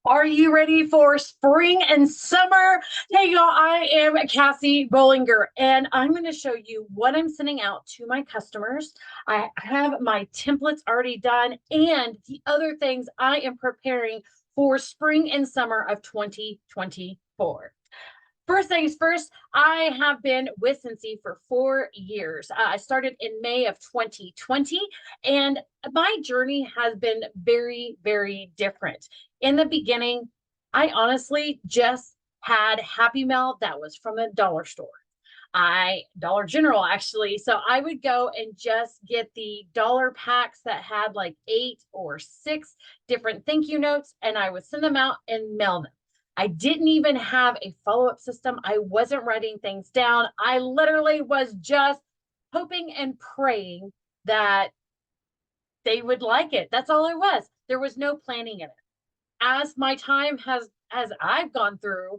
Are you ready for spring and summer? Hey, y'all, I am Cassie Bollinger, and I'm going to show you what I'm sending out to my customers. I have my templates already done and the other things I am preparing for spring and summer of 2024. First things first, I have been with Scentsy for 4 years. I started in May of 2020, and my journey has been very, very different. In the beginning, I honestly just had Happy Mail that was from a dollar store. Dollar General actually. So I would go and just get the dollar packs that had like 8 or 6 different thank you notes, and I would send them out and mail them. I didn't even have a follow-up system. I wasn't writing things down. I literally was just hoping and praying that they would like it. That's all it was. There was no planning in it. As my time has, as I've gone through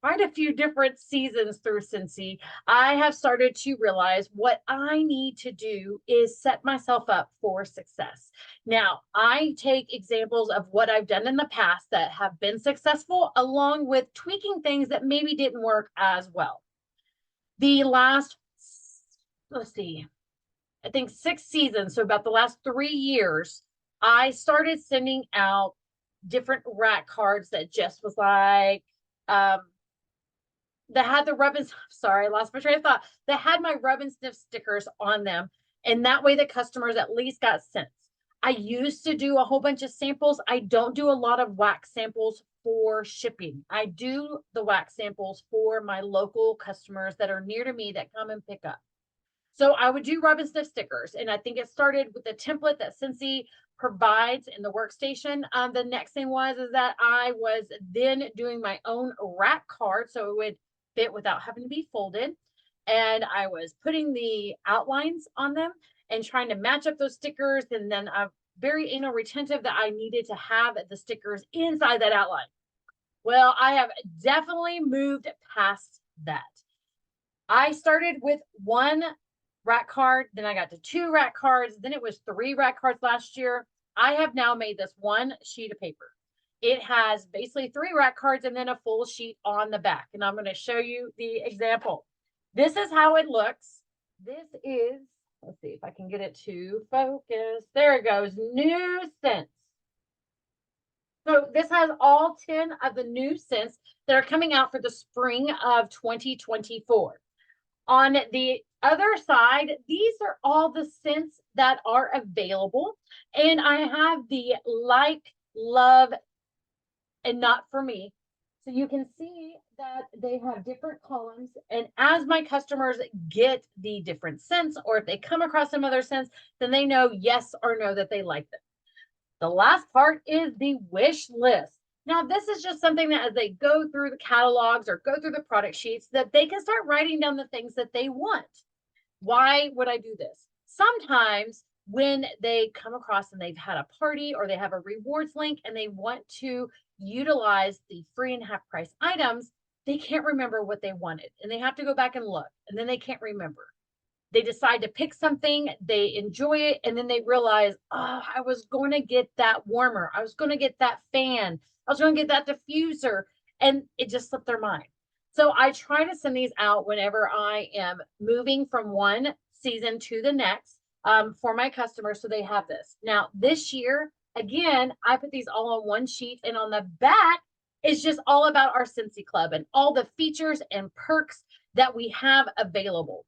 quite a few different seasons through Scentsy, I have started to realize what I need to do is set myself up for success. Now, I take examples of what I've done in the past that have been successful, along with tweaking things that maybe didn't work as well. The last, let's see, I think 6 seasons, so about the last 3 years, I started sending out different rack cards that just was like, that had the rub and sorry, I lost my train of thought. That had my rub and sniff stickers on them. And that way the customers at least got scents. I used to do a whole bunch of samples. I don't do a lot of wax samples for shipping. I do the wax samples for my local customers that are near to me that come and pick up. So I would do rub and sniff stickers. And I think it started with the template that Scentsy provides in the workstation. The next thing is that I was then doing my own rack card. So it would fit without having to be folded. And I was putting the outlines on them and trying to match up those stickers. And then I'm very anal retentive that I needed to have the stickers inside that outline. Well, I have definitely moved past that. I started with one rack card, then I got to 2 rack cards, then it was 3 rack cards last year. I have now made this one sheet of paper. It has basically 3 rack cards and then a full sheet on the back. And I'm going to show you the example. This is how it looks. This is, let's see if I can get it to focus. There it goes. New scents. So this has all 10 of the new scents that are coming out for the spring of 2024. On the other side, these are all the scents that are available. And I have the like, love, and not for me. So you can see that they have different columns. And as my customers get the different scents, or if they come across some other scents, then they know yes or no that they like them. The last part is the wish list. Now, this is just something that as they go through the catalogs or go through the product sheets, that they can start writing down the things that they want. Why would I do this? Sometimes when they come across and they've had a party or they have a rewards link and they want to utilize the free and half price items, they can't remember what they wanted and they have to go back and look, and then they can't remember. They decide to pick something, they enjoy it, and then they realize, oh, I was going to get that warmer. I was going to get that fan. I was going to get that diffuser. And it just slipped their mind. So I try to send these out whenever I am moving from one season to the next for my customers. So they have this. Now, this year, again, I put these all on one sheet, and on the back is just all about our Scentsy Club and all the features and perks that we have available.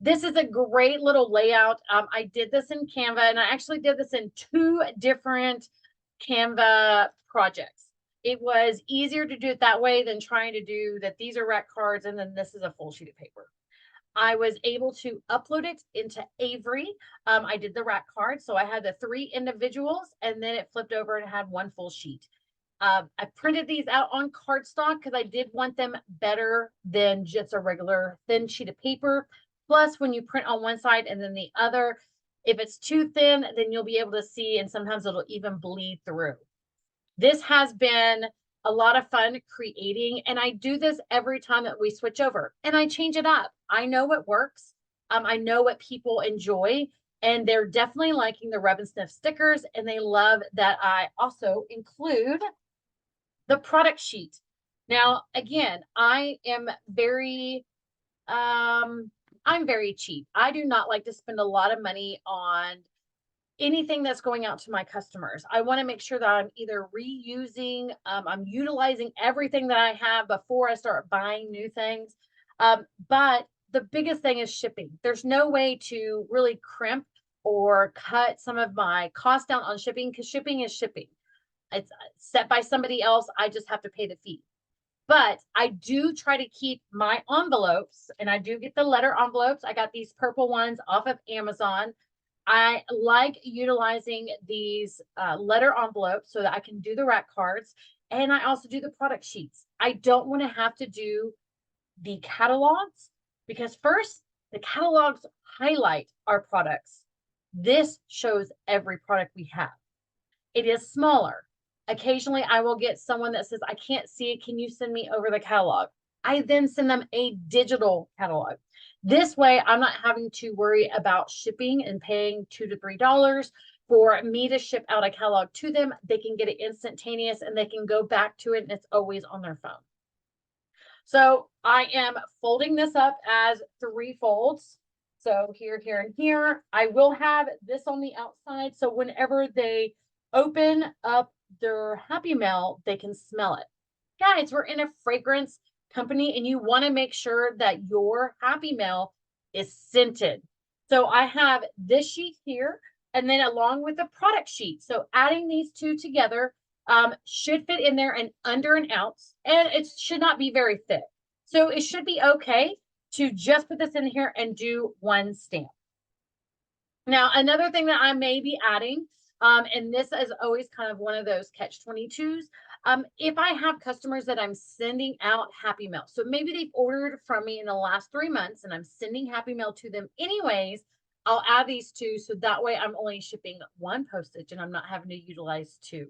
This is a great little layout. I did this in Canva, and I actually did this in 2 different Canva projects. It was easier to do it that way than trying to do that. These are rack cards, and then this is a full sheet of paper. I was able to upload it into Avery. I did the rack card, so I had the 3 individuals, and then it flipped over and had one full sheet. I printed these out on cardstock because I did want them better than just a regular thin sheet of paper. Plus, when you print on one side and then the other, if it's too thin, then you'll be able to see, and sometimes it'll even bleed through. This has been a lot of fun creating, and I do this every time that we switch over, and I change it up. I know what works. I know what people enjoy. And they're definitely liking the Rub and Sniff stickers, and they love that I also include the product sheet. Now, again, I'm very cheap. I do not like to spend a lot of money on anything that's going out to my customers. I want to make sure that I'm either reusing, I'm utilizing everything that I have before I start buying new things. But the biggest thing is shipping. There's no way to really crimp or cut some of my costs down on shipping, because shipping is shipping. It's set by somebody else. I just have to pay the fee. But I do try to keep my envelopes, and I do get the letter envelopes. I got these purple ones off of Amazon. I like utilizing these letter envelopes so that I can do the rack cards. And I also do the product sheets. I don't want to have to do the catalogs, because first, the catalogs highlight our products. This shows every product we have. It is smaller. Occasionally, I will get someone that says, I can't see it. Can you send me over the catalog? I then send them a digital catalog. This way, I'm not having to worry about shipping and paying $2 to $3 for me to ship out a catalog to them. They can get it instantaneous and they can go back to it, and it's always on their phone. So I am folding this up as 3 folds. So here, here, and here. I will have this on the outside, so whenever they open up their Happy Mail, they can smell it. Guys, we're in a fragrance company, and you want to make sure that your Happy Mail is scented. So I have this sheet here, and then along with the product sheet. So adding these two together should fit in there in under an ounce, and it should not be very thick. So it should be okay to just put this in here and do 1 stamp. Now, another thing that I may be adding, and this is always kind of one of those catch-22s, if I have customers that I'm sending out Happy Mail, so maybe they've ordered from me in the last 3 months and I'm sending Happy Mail to them anyways, I'll add these 2, so that way I'm only shipping 1 postage and I'm not having to utilize 2.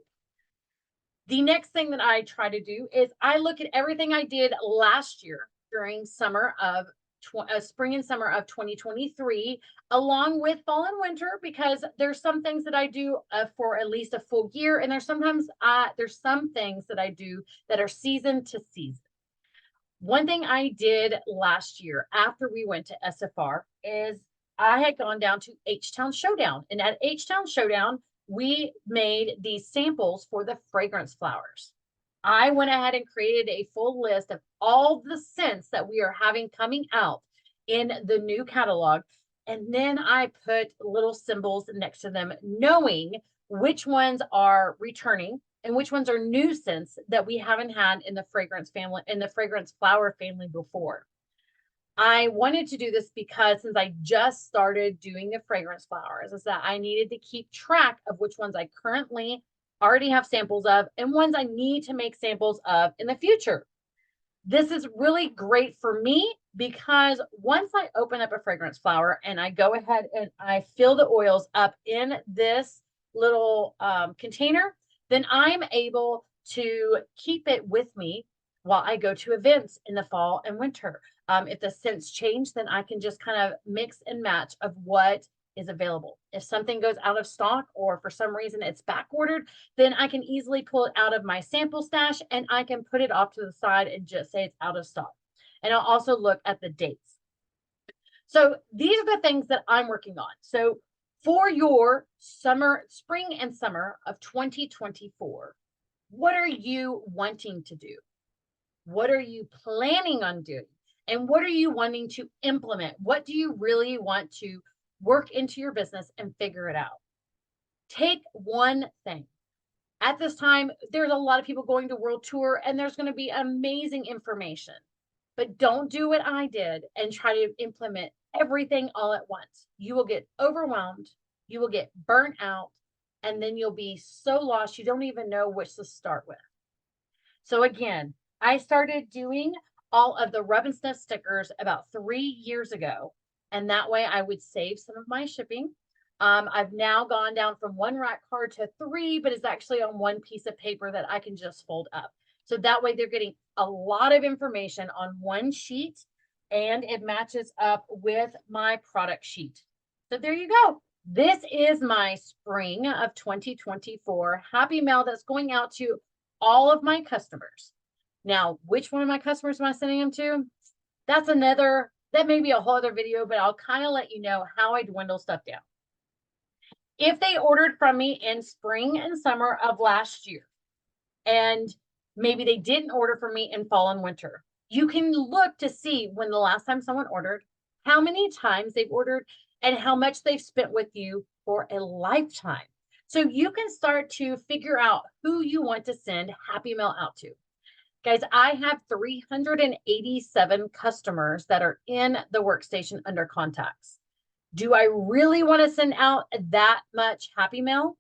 The next thing that I try to do is I look at everything I did last year during spring and summer of 2023, along with fall and winter, because there's some things that I do for at least a full year, and there's some things that I do that are season to season. One thing I did last year after we went to SFR is I had gone down to H-Town Showdown, and at H-Town Showdown, we made these samples for the fragrance flowers. I went ahead and created a full list of all the scents that we are having coming out in the new catalog. And then I put little symbols next to them, knowing which ones are returning and which ones are new scents that we haven't had in the fragrance family, in the fragrance flower family before. I wanted to do this because since I just started doing the fragrance flowers, is that I needed to keep track of which ones I currently already have samples of and ones I need to make samples of in the future. This is really great for me because once I open up a fragrance flower and I go ahead and I fill the oils up in this little container, then I'm able to keep it with me while I go to events in the fall and winter. If the scents change, then I can just kind of mix and match of what is available. If something goes out of stock or for some reason it's back ordered, then I can easily pull it out of my sample stash and I can put it off to the side and just say it's out of stock. And I'll also look at the dates. So these are the things that I'm working on. So for your spring and summer of 2024, what are you wanting to do? What are you planning on doing? And what are you wanting to implement? What do you really want to work into your business and figure it out? Take one thing. At this time, there's a lot of people going to World Tour and there's going to be amazing information. But don't do what I did and try to implement everything all at once. You will get overwhelmed, you will get burnt out, and then you'll be so lost you don't even know which to start with. So again, I started doing all of the Rub and Sniff stickers about 3 years ago, and that way I would save some of my shipping. I've now gone down from 1 rack card to 3, but it's actually on 1 piece of paper that I can just fold up. So that way they're getting a lot of information on 1 sheet and it matches up with my product sheet. So there you go. This is my spring of 2024 Happy Mail that's going out to all of my customers. Now, which one of my customers am I sending them to? That may be a whole other video, but I'll kind of let you know how I dwindle stuff down. If they ordered from me in spring and summer of last year, and maybe they didn't order from me in fall and winter, you can look to see when the last time someone ordered, how many times they've ordered, and how much they've spent with you for a lifetime. So you can start to figure out who you want to send Happy Mail out to. Guys, I have 387 customers that are in the workstation under contacts. Do I really want to send out that much Happy Mail?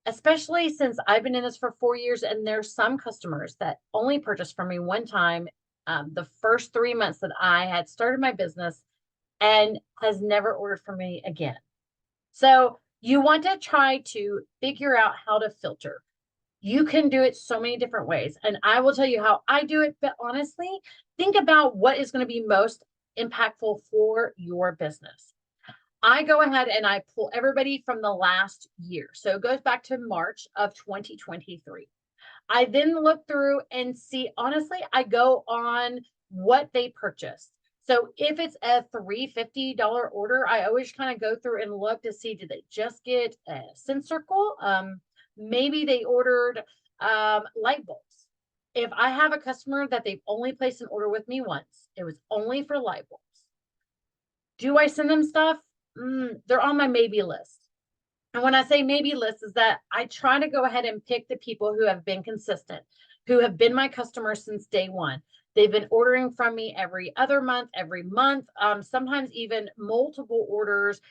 Especially since I've been in this for 4 years, and there's some customers that only purchased from me one time the first 3 months that I had started my business and has never ordered from me again. So you want to try to figure out how to filter. You can do it so many different ways, and I will tell you how I do it, but honestly, think about what is going to be most impactful for your business. I go ahead and I pull everybody from the last year. So it goes back to March of 2023. I then look through and see, honestly, I go on what they purchased. So if it's a $350 order, I always kind of go through and look to see, did they just get a scent circle? Maybe they ordered light bulbs. If I have a customer that they've only placed an order with me once, it was only for light bulbs. Do I send them stuff? They're on my maybe list. And when I say maybe list, is that I try to go ahead and pick the people who have been consistent, who have been my customers since day one. They've been ordering from me every other month, every month, sometimes even multiple orders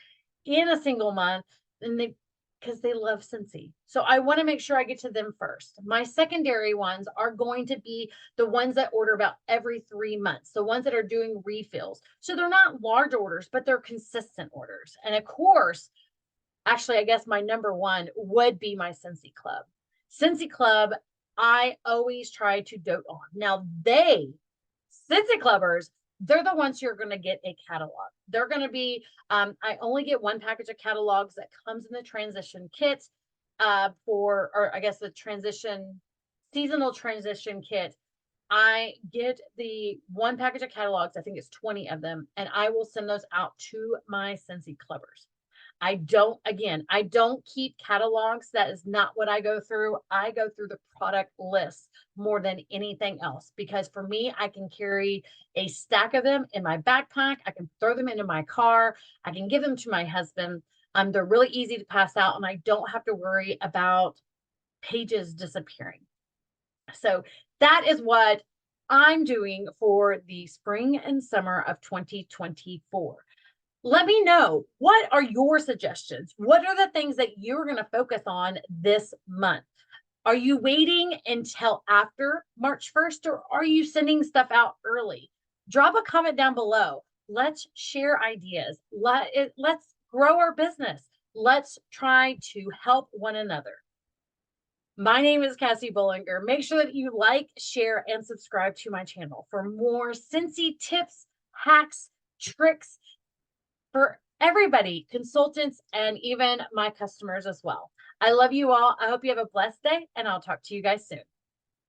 in a single month, and because they love Scentsy. So I want to make sure I get to them first. My secondary ones are going to be the ones that order about every 3 months, the ones that are doing refills. So they're not large orders, but they're consistent orders. And of course, actually, I guess my number one would be my Scentsy Club. Scentsy Club, I always try to dote on. Now, Scentsy Clubbers, they're the ones who are going to get a catalog. They're going to be, I only get one package of catalogs that comes in the transition kit or I guess the seasonal transition kit. I get the one package of catalogs, I think it's 20 of them, and I will send those out to my Scentsy Clubbers. I don't keep catalogs. That is not what I go through. I go through the product list more than anything else, because for me, I can carry a stack of them in my backpack. I can throw them into my car. I can give them to my husband. They're really easy to pass out, and I don't have to worry about pages disappearing. So that is what I'm doing for the spring and summer of 2024. Let me know, what are your suggestions? What are the things that you're going to focus on this month? Are you waiting until after March 1st, or are you sending stuff out early? Drop a comment down below. Let's share ideas. Let's grow our business. Let's try to help one another. My name is Cassie Bollinger. Make sure that you like, share, and subscribe to my channel for more Scentsy tips, hacks, tricks, for everybody, consultants, and even my customers as well. I love you all. I hope you have a blessed day, and I'll talk to you guys soon.